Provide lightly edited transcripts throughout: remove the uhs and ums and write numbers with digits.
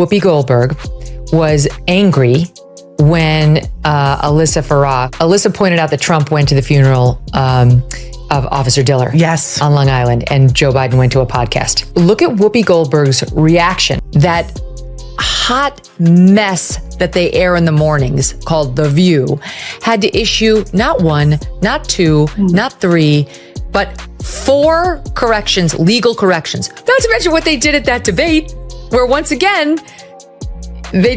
Whoopi Goldberg was angry when Alyssa pointed out that Trump went to the funeral of Officer Diller. Yes. On Long Island, and Joe Biden went to a podcast. Look at Whoopi Goldberg's reaction. That hot mess that they air in the mornings called The View had to issue not one, not two, not three, but 4 corrections, legal corrections. Not to mention what they did at that debate, where once again, they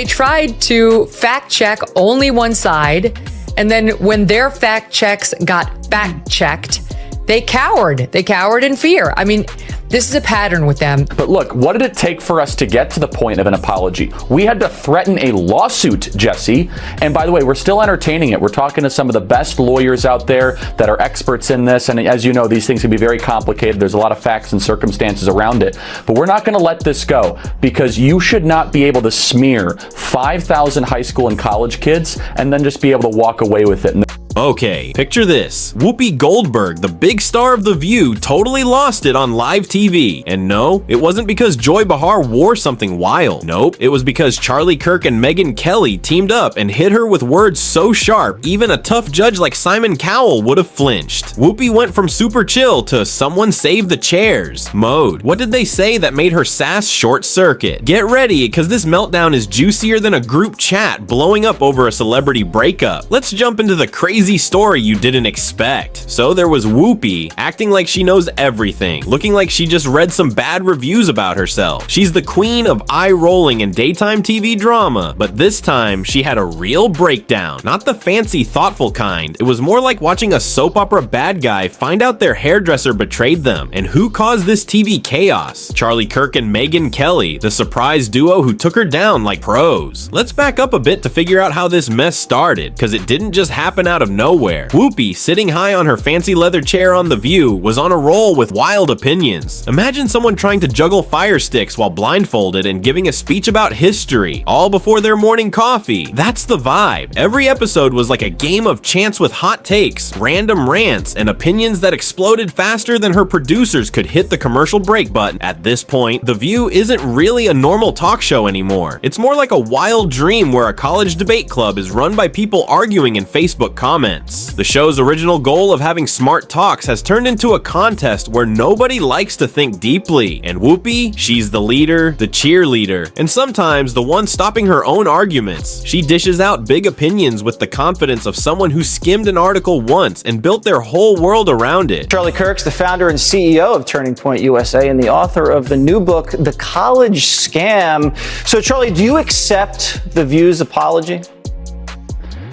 tried to fact check only one side, and then when their fact checks got fact checked, they cowered. They cowered in fear. I mean, this is a pattern with them. But look, what did it take for us to get to the point of an apology? We had to threaten a lawsuit, Jesse. And by the way, we're still entertaining it. We're talking to some of the best lawyers out there that are experts in this. And as you know, these things can be very complicated. There's a lot of facts and circumstances around it. But we're not going to let this go, because you should not be able to smear 5,000 high school and college kids and then just be able to walk away with it. Okay, picture this. Whoopi Goldberg, the big star of The View, totally lost it on live TV. And no, it wasn't because Joy Behar wore something wild. Nope, it was because Charlie Kirk and Megyn Kelly teamed up and hit her with words so sharp, even a tough judge like Simon Cowell would have flinched. Whoopi went from super chill to someone save the chairs mode. What did they say that made her sass short circuit? Get ready, because this meltdown is juicier than a group chat blowing up over a celebrity breakup. Let's jump into the crazy story you didn't expect. So there was Whoopi acting like she knows everything, looking like she just read some bad reviews about herself. She's the queen of eye-rolling and daytime TV drama, but this time she had a real breakdown. Not the fancy, thoughtful kind. It was more like watching a soap opera bad guy find out their hairdresser betrayed them. And who caused this TV chaos? Charlie Kirk and Megyn Kelly, the surprise duo who took her down like pros. Let's back up a bit to figure out how this mess started, because it didn't just happen out of nowhere. Whoopi, sitting high on her fancy leather chair on The View, was on a roll with wild opinions. Imagine someone trying to juggle fire sticks while blindfolded and giving a speech about history, all before their morning coffee. That's the vibe. Every episode was like a game of chance with hot takes, random rants, and opinions that exploded faster than her producers could hit the commercial break button. At this point, The View isn't really a normal talk show anymore. It's more like a wild dream where a college debate club is run by people arguing in Facebook comments. The show's original goal of having smart talks has turned into a contest where nobody likes to think deeply. And Whoopi, she's the leader, the cheerleader, and sometimes the one stopping her own arguments. She dishes out big opinions with the confidence of someone who skimmed an article once and built their whole world around it. Charlie Kirk's the founder and CEO of Turning Point USA and the author of the new book, The College Scam. So Charlie, do you accept The View's apology?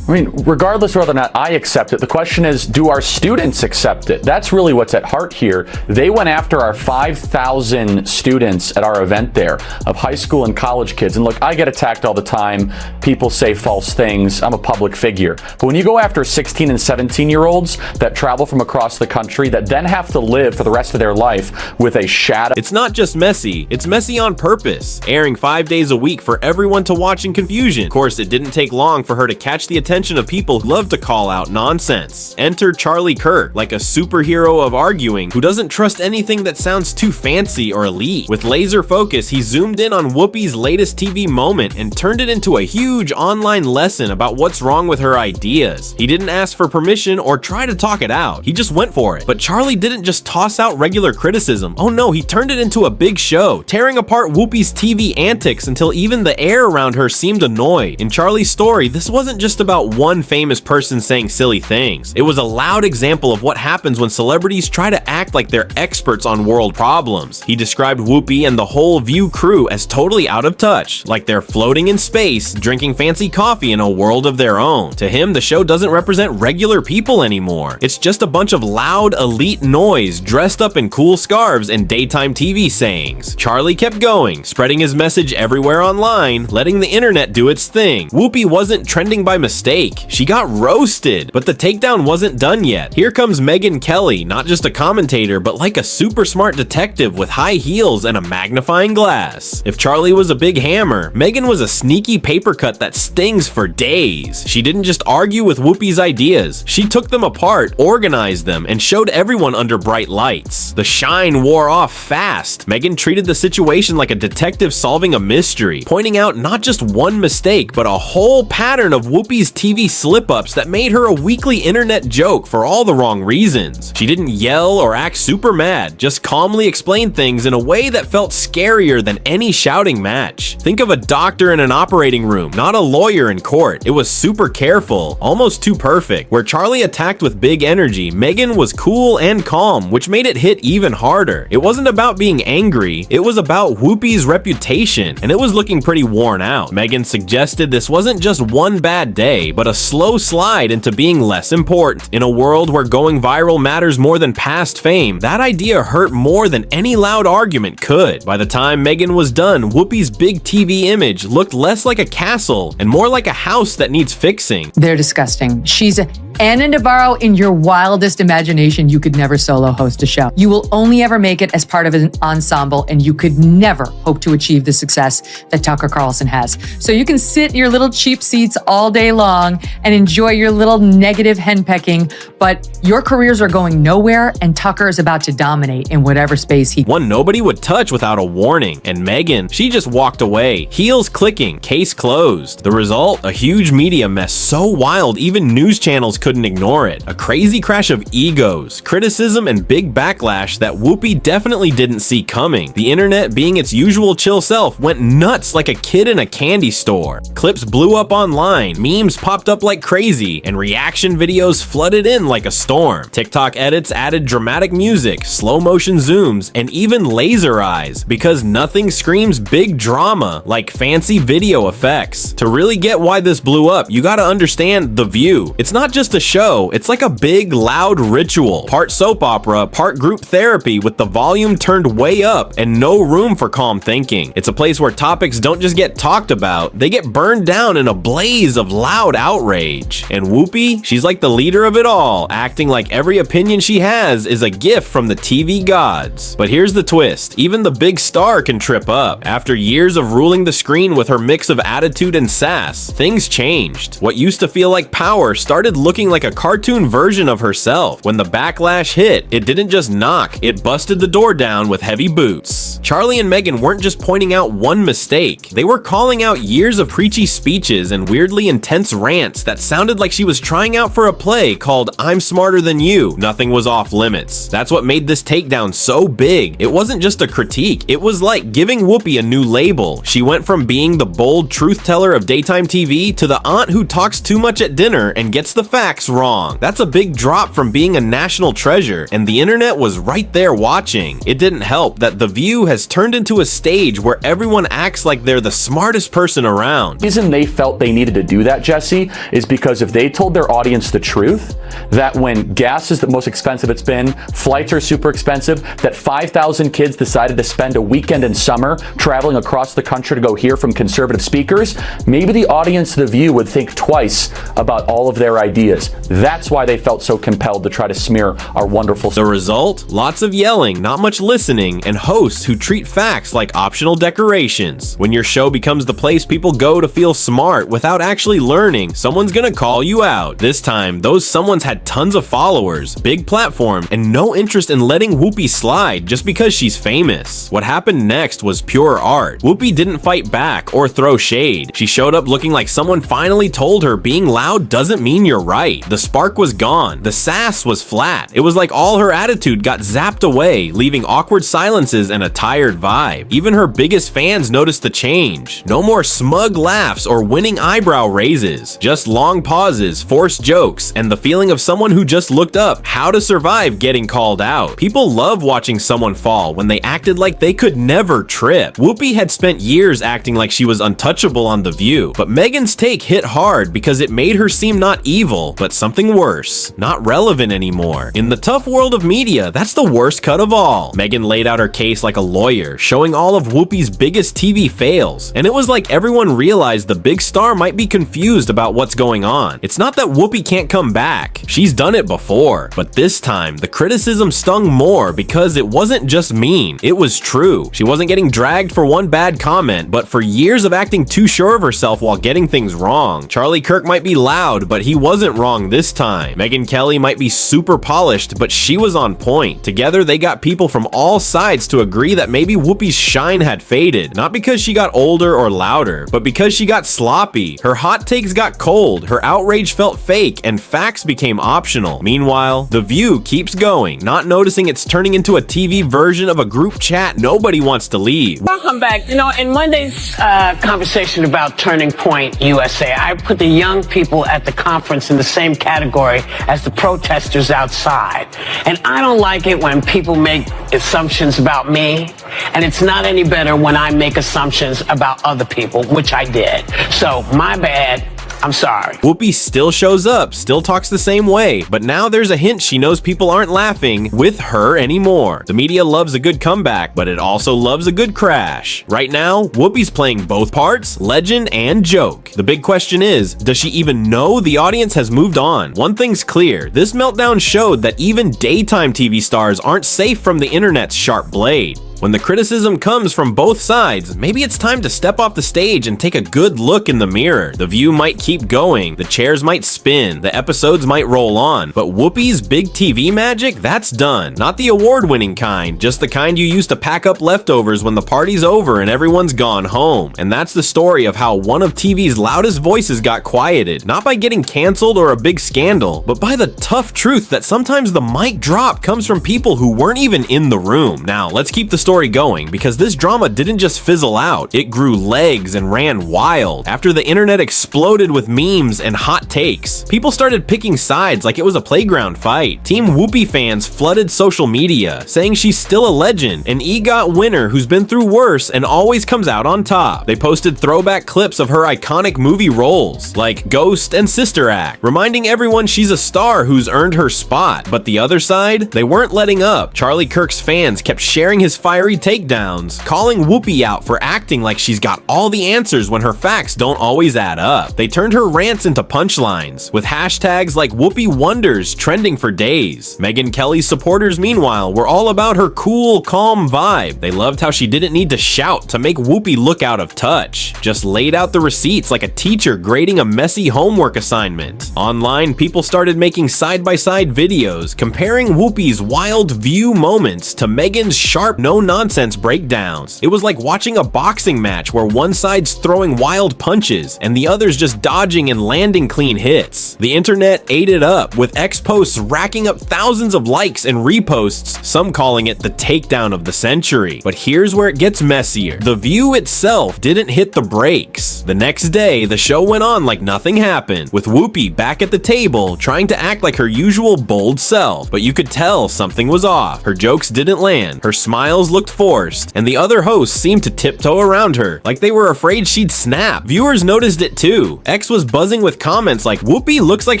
I mean, regardless of whether or not I accept it, the question is, do our students accept it? That's really what's at heart here. They went after our 5,000 students at our event there of high school and college kids. And look, I get attacked all the time. People say false things. I'm a public figure. But when you go after 16 and 17-year-olds that travel from across the country that then have to live for the rest of their life with a shadow. It's not just messy, it's messy on purpose, airing 5 days a week for everyone to watch in confusion. Of course, it didn't take long for her to catch the attention of people who love to call out nonsense. Enter Charlie Kirk, like a superhero of arguing who doesn't trust anything that sounds too fancy or elite. With laser focus, he zoomed in on Whoopi's latest TV moment and turned it into a huge online lesson about what's wrong with her ideas. He didn't ask for permission or try to talk it out. He just went for it. But Charlie didn't just toss out regular criticism. Oh no, he turned it into a big show, tearing apart Whoopi's TV antics until even the air around her seemed annoyed. In Charlie's story, this wasn't just about one famous person saying silly things. It was a loud example of what happens when celebrities try to act like they're experts on world problems. He described Whoopi and the whole View crew as totally out of touch, like they're floating in space, drinking fancy coffee in a world of their own. To him, the show doesn't represent regular people anymore. It's just a bunch of loud, elite noise dressed up in cool scarves and daytime TV sayings. Charlie kept going, spreading his message everywhere online, letting the internet do its thing. Whoopi wasn't trending by mistake. mistake. She got roasted, but the takedown wasn't done yet. Here comes Megyn Kelly, not just a commentator, but like a super smart detective with high heels and a magnifying glass. If Charlie was a big hammer, Megyn was a sneaky paper cut that stings for days. She didn't just argue with Whoopi's ideas. She took them apart, organized them, and showed everyone under bright lights. The shine wore off fast. Megyn treated the situation like a detective solving a mystery, pointing out not just one mistake, but a whole pattern of Whoopi's TV slip-ups that made her a weekly internet joke for all the wrong reasons. She didn't yell or act super mad, just calmly explained things in a way that felt scarier than any shouting match. Think of a doctor in an operating room, not a lawyer in court. It was super careful, almost too perfect. Where Charlie attacked with big energy, Megyn was cool and calm, which made it hit even harder. It wasn't about being angry, it was about Whoopi's reputation, and it was looking pretty worn out. Megyn suggested this wasn't just one bad day, but a slow slide into being less important. In a world where going viral matters more than past fame, that idea hurt more than any loud argument could. By the time Megyn was done, Whoopi's big TV image looked less like a castle and more like a house that needs fixing. They're disgusting. She's Anna Navarro in your wildest imagination. You could never solo host a show. You will only ever make it as part of an ensemble, and you could never hope to achieve the success that Tucker Carlson has. So you can sit in your little cheap seats all day long and enjoy your little negative henpecking, but your careers are going nowhere, and Tucker is about to dominate in whatever space he... One nobody would touch without a warning, and Megyn, she just walked away, heels clicking, case closed. The result? A huge media mess so wild even news channels couldn't ignore it. A crazy crash of egos, criticism, and big backlash that Whoopi definitely didn't see coming. The internet, being its usual chill self, went nuts like a kid in a candy store. Clips blew up online, memes popped up like crazy, and reaction videos flooded in like a storm. TikTok edits added dramatic music, slow motion zooms, and even laser eyes, because nothing screams big drama like fancy video effects. To really get why this blew up, you gotta understand The View. It's not just a show, it's like a big, loud ritual. Part soap opera, part group therapy with the volume turned way up and no room for calm thinking. It's a place where topics don't just get talked about, they get burned down in a blaze of loud outrage. And Whoopi, she's like the leader of it all, acting like every opinion she has is a gift from the TV gods. But here's the twist, even the big star can trip up. After years of ruling the screen with her mix of attitude and sass, things changed. What used to feel like power started looking like a cartoon version of herself. When the backlash hit, it didn't just knock, it busted the door down with heavy boots. Charlie and Megyn weren't just pointing out one mistake, they were calling out years of preachy speeches and weirdly intense rants that sounded like she was trying out for a play called I'm Smarter Than You. Nothing was off limits. That's what made this takedown so big. It wasn't just a critique, it was like giving Whoopi a new label. She went from being the bold truth teller of daytime TV to the aunt who talks too much at dinner and gets the facts wrong. That's a big drop from being a national treasure, and the internet was right there watching. It didn't help that The View has turned into a stage where everyone acts like they're the smartest person around. The reason they felt they needed to do that, Jesse, is because if they told their audience the truth, that when gas is the most expensive it's been, flights are super expensive, that 5,000 kids decided to spend a weekend in summer traveling across the country to go hear from conservative speakers, maybe the audience of The View would think twice about all of their ideas. That's why they felt so compelled to try to smear our wonderful... The result? Lots of yelling, not much listening, and hosts who treat facts like optional decorations. When your show becomes the place people go to feel smart without actually learning, someone's gonna call you out. This time, those someone's had tons of followers, big platform, and no interest in letting Whoopi slide just because she's famous. What happened next was pure art. Whoopi didn't fight back or throw shade. She showed up looking like someone finally told her being loud doesn't mean you're right. The spark was gone. The sass was flat. It was like all her attitude got zapped away, leaving awkward silences and a tired vibe. Even her biggest fans noticed the change. No more smug laughs or winning eyebrow raises. Just long pauses, forced jokes, and the feeling of someone who just looked up how to survive getting called out. People love watching someone fall when they acted like they could never trip. Whoopi had spent years acting like she was untouchable on The View, but Megyn's take hit hard because it made her seem not evil, but something worse. Not relevant anymore. In the tough world of media, that's the worst cut of all. Megyn laid out her case like a lawyer, showing all of Whoopi's biggest TV fails. And it was like everyone realized the big star might be confused about what's going on. It's not that Whoopi can't come back. She's done it before. But this time, the criticism stung more because it wasn't just mean, it was true. She wasn't getting dragged for one bad comment, but for years of acting too sure of herself while getting things wrong. Charlie Kirk might be loud, but he wasn't wrong this time. Megyn Kelly might be super polished, but she was on point. Together, they got people from all sides to agree that maybe Whoopi's shine had faded, not because she got older or louder, but because she got sloppy. Her hot takes got cold, her outrage felt fake, and facts became optional. Meanwhile, The View keeps going, not noticing it's turning into a TV version of a group chat nobody wants to leave. Welcome back. You know, in Monday's conversation about Turning Point USA, I put the young people at the conference in the same category as the protesters outside. And I don't like it when people make assumptions about me, and it's not any better when I make assumptions about other people, which I did. So, my bad. I'm sorry. Whoopi still shows up, still talks the same way, but now there's a hint she knows people aren't laughing with her anymore. The media loves a good comeback, but it also loves a good crash. Right now, Whoopi's playing both parts, legend and joke. The big question is, does she even know the audience has moved on? One thing's clear, this meltdown showed that even daytime TV stars aren't safe from the internet's sharp blade. When the criticism comes from both sides, maybe it's time to step off the stage and take a good look in the mirror. The View might keep going, the chairs might spin, the episodes might roll on, but Whoopi's big TV magic, that's done. Not the award-winning kind, just the kind you use to pack up leftovers when the party's over and everyone's gone home. And that's the story of how one of TV's loudest voices got quieted, not by getting canceled or a big scandal, but by the tough truth that sometimes the mic drop comes from people who weren't even in the room. Now, let's keep the story going, because this drama didn't just fizzle out, it grew legs and ran wild. After the internet exploded with memes and hot takes, people started picking sides like it was a playground fight. Team Whoopi fans flooded social media, saying she's still a legend, an EGOT winner who's been through worse and always comes out on top. They posted throwback clips of her iconic movie roles, like Ghost and Sister Act, reminding everyone she's a star who's earned her spot. But the other side, they weren't letting up. Charlie Kirk's fans kept sharing his fiery takedowns, calling Whoopi out for acting like she's got all the answers when her facts don't always add up. They turned her rants into punchlines, with hashtags like Whoopi Wonders trending for days. Megyn Kelly's supporters, meanwhile, were all about her cool, calm vibe. They loved how she didn't need to shout to make Whoopi look out of touch, just laid out the receipts like a teacher grading a messy homework assignment. Online, people started making side-by-side videos, comparing Whoopi's wild View moments to Megyn's sharp, no-nonsense breakdowns. It was like watching a boxing match where one side's throwing wild punches and the other's just dodging and landing clean hits. The internet ate it up, with X posts racking up thousands of likes and reposts, some calling it the takedown of the century. But here's where it gets messier. The View itself didn't hit the brakes. The next day, the show went on like nothing happened, with Whoopi back at the table trying to act like her usual bold self. But you could tell something was off. Her jokes didn't land, her smiles looked forced, and the other hosts seemed to tiptoe around her, like they were afraid she'd snap. Viewers noticed it too. X was buzzing with comments like, Whoopi looks like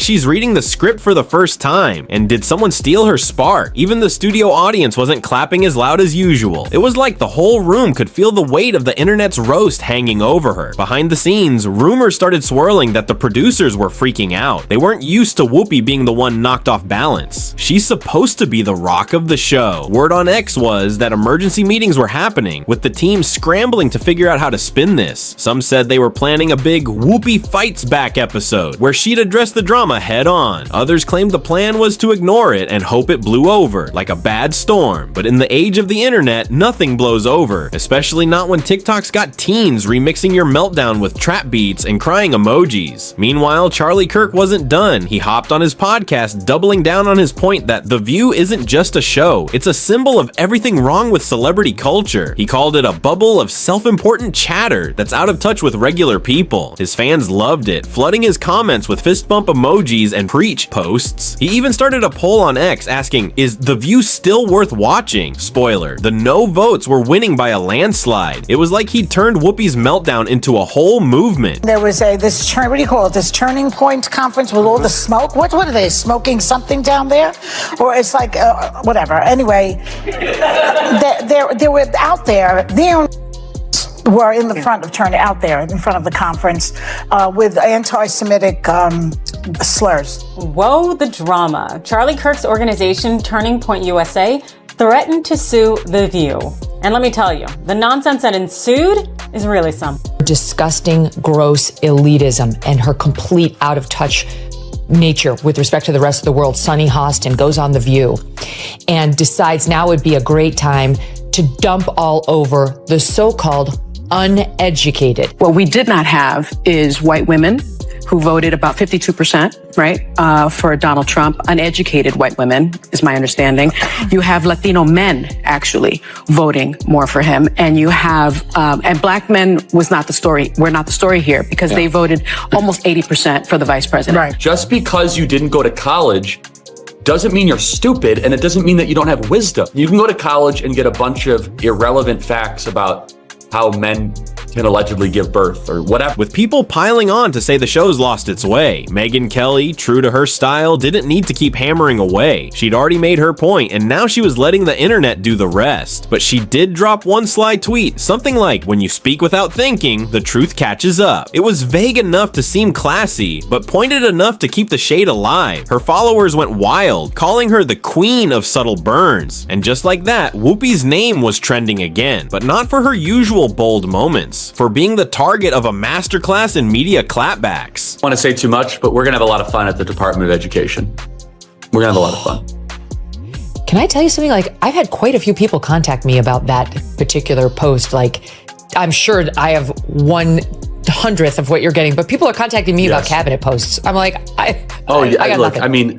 she's reading the script for the first time, and did someone steal her spark? Even the studio audience wasn't clapping as loud as usual. It was like the whole room could feel the weight of the internet's roast hanging over her. Behind the scenes, rumors started swirling that the producers were freaking out. They weren't used to Whoopi being the one knocked off balance. She's supposed to be the rock of the show. Word on X was that emergency meetings were happening, with the team scrambling to figure out how to spin this. Some said they were planning a big Whoopi Fights Back episode, where she'd address the drama head on. Others claimed the plan was to ignore it and hope it blew over, like a bad storm. But in the age of the internet, nothing blows over, especially not when TikTok's got teens remixing your meltdown with trap beats and crying emojis. Meanwhile, Charlie Kirk wasn't done. He hopped on his podcast, doubling down on his point that The View isn't just a show, it's a symbol of everything wrong with celebrity celebrity culture. He called it a bubble of self-important chatter that's out of touch with regular people. His fans loved it, flooding his comments with fist bump emojis and preach posts. He even started a poll on X asking, is The View still worth watching? Spoiler, the no votes were winning by a landslide. It was like he turned Whoopi's meltdown into a whole movement. There was what do you call it? This Turning Point conference with all the smoke. What are they smoking something down there? Or it's like whatever. Anyway, they were out there. Were in the front of the conference with anti-Semitic slurs. Whoa, the drama. Charlie Kirk's organization, Turning Point USA, threatened to sue The View. And let me tell you, the nonsense that ensued is really something. Disgusting, gross elitism and her complete out-of-touch nature with respect to the rest of the world. Sunny Hostin goes on The View and decides now would be a great time to dump all over the so-called uneducated. What we did not have is white women who voted about 52%, right, for Donald Trump. Uneducated white women, is my understanding. You have Latino men actually voting more for him, and you have and black men was not the story. We're not the story here because they voted almost 80% for the vice president. Right. Just because you didn't go to college doesn't mean you're stupid, and it doesn't mean that you don't have wisdom. You can go to college and get a bunch of irrelevant facts about how men can allegedly give birth or whatever. With people piling on to say the show's lost its way, Megyn Kelly, true to her style, didn't need to keep hammering away. She'd already made her point, and now she was letting the internet do the rest. But she did drop one sly tweet, something like, when you speak without thinking, the truth catches up. It was vague enough to seem classy, but pointed enough to keep the shade alive. Her followers went wild, calling her the queen of subtle burns. And just like that, Whoopi's name was trending again, but not for her usual bold moments, for being the target of a masterclass in media clapbacks. I don't want to say too much, but we're going to have a lot of fun at the Department of Education. We're going to have a lot of fun. Can I tell you something? Like, I've had quite a few people contact me about that particular post. Like, I'm sure I have 1/100th of what you're getting, but people are contacting me about cabinet posts. I'm like, I got look, nothing. I mean,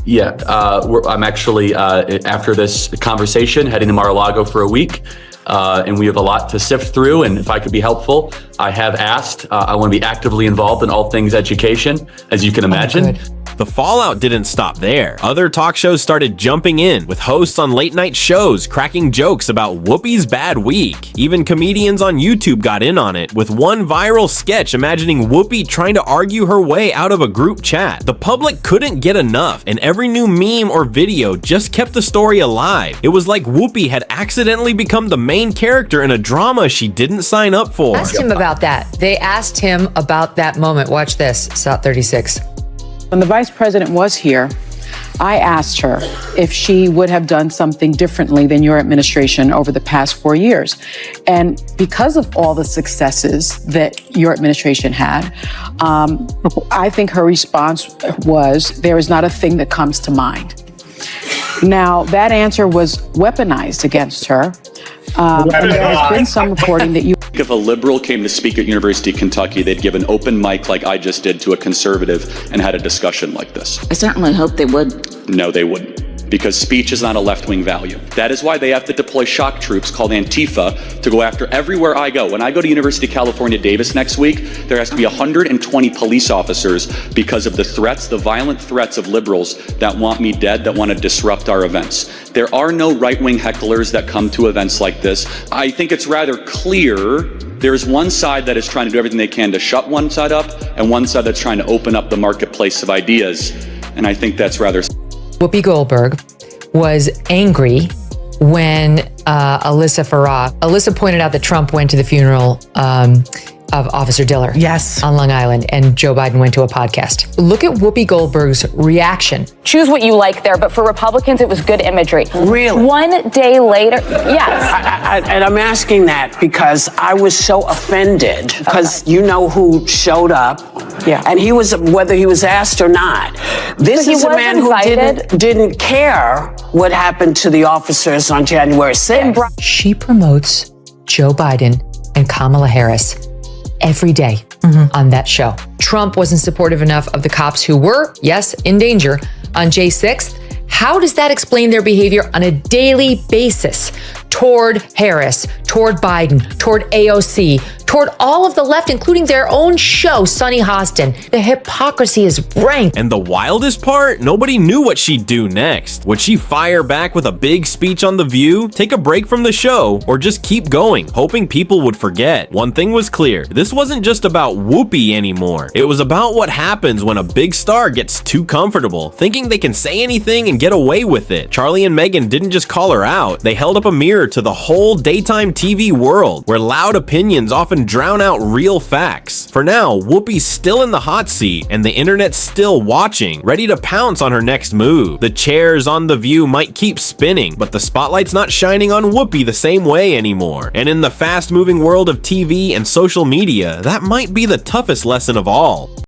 I'm actually, after this conversation, heading to Mar-a-Lago for a week. And we have a lot to sift through, and if I could be helpful, I have asked. I want to be actively involved in all things education, as you can imagine. The fallout didn't stop there. Other talk shows started jumping in, with hosts on late night shows cracking jokes about Whoopi's bad week. Even comedians on YouTube got in on it, with one viral sketch imagining Whoopi trying to argue her way out of a group chat. The public couldn't get enough, and every new meme or video just kept the story alive. It was like Whoopi had accidentally become the main character in a drama she didn't sign up for. Asked him about that. They asked him about that moment. Watch this, South 36. When the vice president was here, I asked her if she would have done something differently than your administration over the past 4 years. And because of all the successes that your administration had, I think her response was, there is not a thing that comes to mind. Now, that answer was weaponized against her. And there has been some reporting that you... If a liberal came to speak at University of Kentucky, they'd give an open mic like I just did to a conservative and had a discussion like this. I certainly hope they would. No, they wouldn't. Because speech is not a left-wing value. That is why they have to deploy shock troops called Antifa to go after everywhere I go. When I go to University of California, Davis next week, there has to be 120 police officers because of the threats, the violent threats of liberals that want me dead, that want to disrupt our events. There are no right-wing hecklers that come to events like this. I think it's rather clear there's one side that is trying to do everything they can to shut one side up, and one side that's trying to open up the marketplace of ideas. And I think that's rather... Whoopi Goldberg was angry when Alyssa pointed out that Trump went to the funeral of Officer Diller. Yes. On Long Island, and Joe Biden went to a podcast. Look at Whoopi Goldberg's reaction. Choose what you like there, but for Republicans, it was good imagery. Really? One day later, yes. And I'm asking that because I was so offended because you know who showed up. Yeah. And he was, whether he was asked or not. This is a man who didn't care what happened to the officers on January 6th. She promotes Joe Biden and Kamala Harris every day on that show. Trump wasn't supportive enough of the cops who were, yes, in danger on J6th. How does that explain their behavior on a daily basis toward Harris, toward Biden, toward AOC, toward all of the left, including their own show, Sunny Hostin. The hypocrisy is rank. And the wildest part, nobody knew what she'd do next. Would she fire back with a big speech on The View, take a break from the show, or just keep going, hoping people would forget? One thing was clear, this wasn't just about Whoopi anymore. It was about what happens when a big star gets too comfortable, thinking they can say anything and get away with it. Charlie and Megyn didn't just call her out, they held up a mirror to the whole daytime TV world, where loud opinions often drown out real facts. For now, Whoopi's still in the hot seat, and the internet's still watching, ready to pounce on her next move. The chairs on The View might keep spinning, but the spotlight's not shining on Whoopi the same way anymore. And in the fast-moving world of TV and social media, that might be the toughest lesson of all.